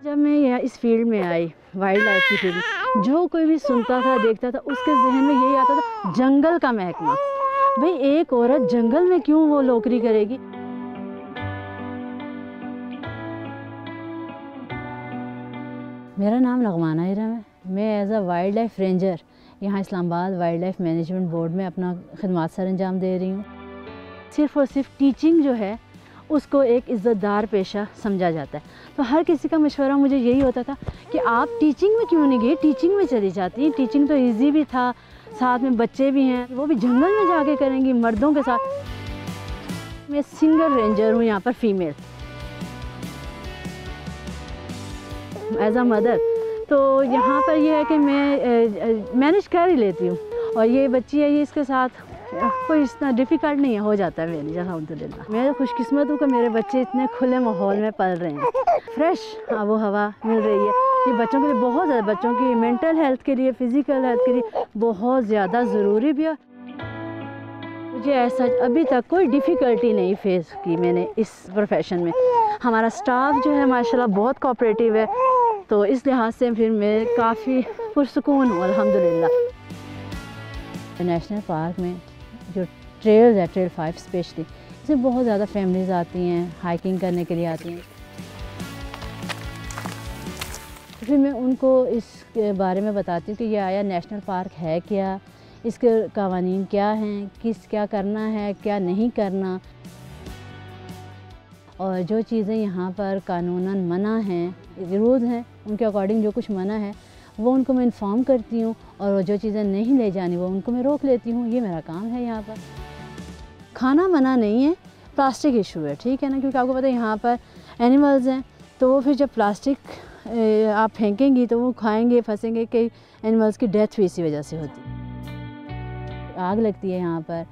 जब मैं यहाँ इस फील्ड में आई, वाइल्ड लाइफ की फील्ड में, जो कोई भी सुनता था देखता था उसके जहन में यही आता था, जंगल का महकमा। भाई एक औरत जंगल में क्यों वो नौकरी करेगी। मेरा नाम लगमाना इरम है। मैं as a wild life ranger यहाँ Islamabad wild life management board में अपना खिदमत सर अंजाम दे रही हूँ। सिर्फ़ और सिर्फ टीचिंग जो है उसको एक इज़्ज़तदार पेशा समझा जाता है। तो हर किसी का मशवरा मुझे यही होता था कि आप टीचिंग में क्यों नहीं गए, टीचिंग में चली जाती। टीचिंग तो इजी भी था, साथ में बच्चे भी हैं, वो भी जंगल में जाके करेंगी मर्दों के साथ। मैं सिंगल रेंजर हूँ यहाँ पर फीमेल एज अ मदर। तो यहाँ पर ये है कि मैं मैनेज कर ही लेती हूँ। और ये बच्ची है, ये इसके साथ कोई इतना डिफ़िकल्ट नहीं है, हो जाता है मेरी अल्हम्दुलिल्लाह। मैं खुशकिस्मत हूँ कि मेरे बच्चे इतने खुले माहौल में पल रहे हैं, फ्रेश आबो हवा मिल रही है। ये बच्चों के लिए बहुत ज़्यादा, बच्चों की मेंटल हेल्थ के लिए, फ़िज़िकल हेल्थ के लिए बहुत ज़्यादा ज़रूरी भी है। मुझे ऐसा अभी तक कोई डिफ़िकल्टी नहीं फेस की मैंने इस प्रोफेशन में। हमारा स्टाफ जो है माशाल्लाह बहुत कोऑपरेटिव है, तो इस लिहाज से फिर मैं काफ़ी पुरसुकून हूँ अल्हम्दुलिल्लाह। नेशनल पार्क में जो ट्रेल्स है, ट्रेल 5 स्पेशली, इसमें बहुत ज़्यादा फैमिलीज़ आती हैं, हाइकिंग करने के लिए आती हैं। तो फिर मैं उनको इसके बारे में बताती हूँ कि ये आया नेशनल पार्क है क्या, इसके कवानीन क्या हैं, क्या करना है, क्या नहीं करना, और जो चीज़ें यहाँ पर कानूनन मना हैं, रूल्स हैं, उनके अकॉर्डिंग जो कुछ मना है वो उनको मैं इन्फॉर्म करती हूँ, और जो चीज़ें नहीं ले जानी वो उनको मैं रोक लेती हूँ। ये मेरा काम है यहाँ पर। खाना मना नहीं है, प्लास्टिक इशू है, ठीक है ना, क्योंकि आपको पता है यहाँ पर एनिमल्स हैं, तो वो फिर जब प्लास्टिक आप फेंकेंगी तो वो खाएंगे, फंसेंगे। कई एनिमल्स की डेथ भी इसी वजह से होती है। आग लगती है यहाँ पर,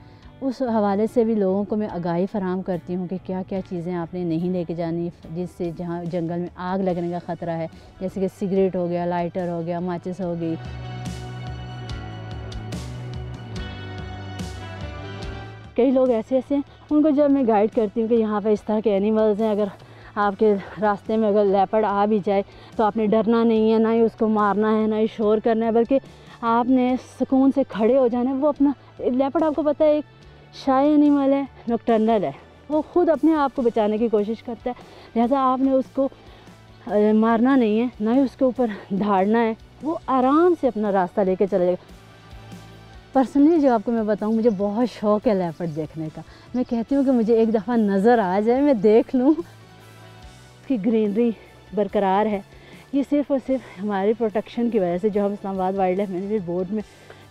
उस हवाले से भी लोगों को मैं आगाही फराहम करती हूँ कि क्या क्या चीज़ें आपने नहीं लेके जानी, जिससे जहाँ जंगल में आग लगने का ख़तरा है, जैसे कि सिगरेट हो गया, लाइटर हो गया, माचिस हो गई। कई लोग ऐसे हैं, उनको जब मैं गाइड करती हूँ कि यहाँ पर इस तरह के एनिमल्स हैं, अगर आपके रास्ते में अगर लेपर्ड आ भी जाए तो आपने डरना नहीं है, ना ही उसको मारना है, ना ही शोर करना है, बल्कि आपने सुकून से खड़े हो जाना है। वो अपना, लेपर्ड आपको पता है एक शाय एनिमल है, नॉकटर्नल है, वो खुद अपने आप को बचाने की कोशिश करता है। लिहाजा आपने उसको मारना नहीं है, ना ही उसके ऊपर धाड़ना है, वो आराम से अपना रास्ता लेके चला जाएगा। पर्सनली जो आपको मैं बताऊं, मुझे बहुत शौक़ है लेपर्ड देखने का। मैं कहती हूँ कि मुझे एक दफ़ा नज़र आ जाए, मैं देख लूँ, उसकी ग्रीनरी बरकरार है। ये सिर्फ़ और सिर्फ हमारी प्रोटेक्शन की वजह से, जो हम Islamabad wild life management board में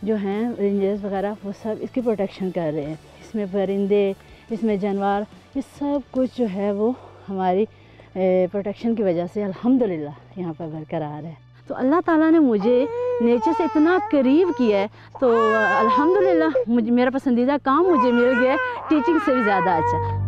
जो हैं रेंजर्स वगैरह, वो सब इसकी प्रोटेक्शन कर रहे हैं। इसमें परिंदे, इसमें जानवर, ये सब कुछ जो है वो हमारी प्रोटेक्शन की वजह से अल्हम्दुलिल्लाह यहाँ पर बरकरार है। तो अल्लाह ताला ने मुझे नेचर से इतना करीब किया है, तो अल्हम्दुलिल्लाह मुझे मेरा पसंदीदा काम मुझे मिल गया है, टीचिंग से भी ज़्यादा अच्छा।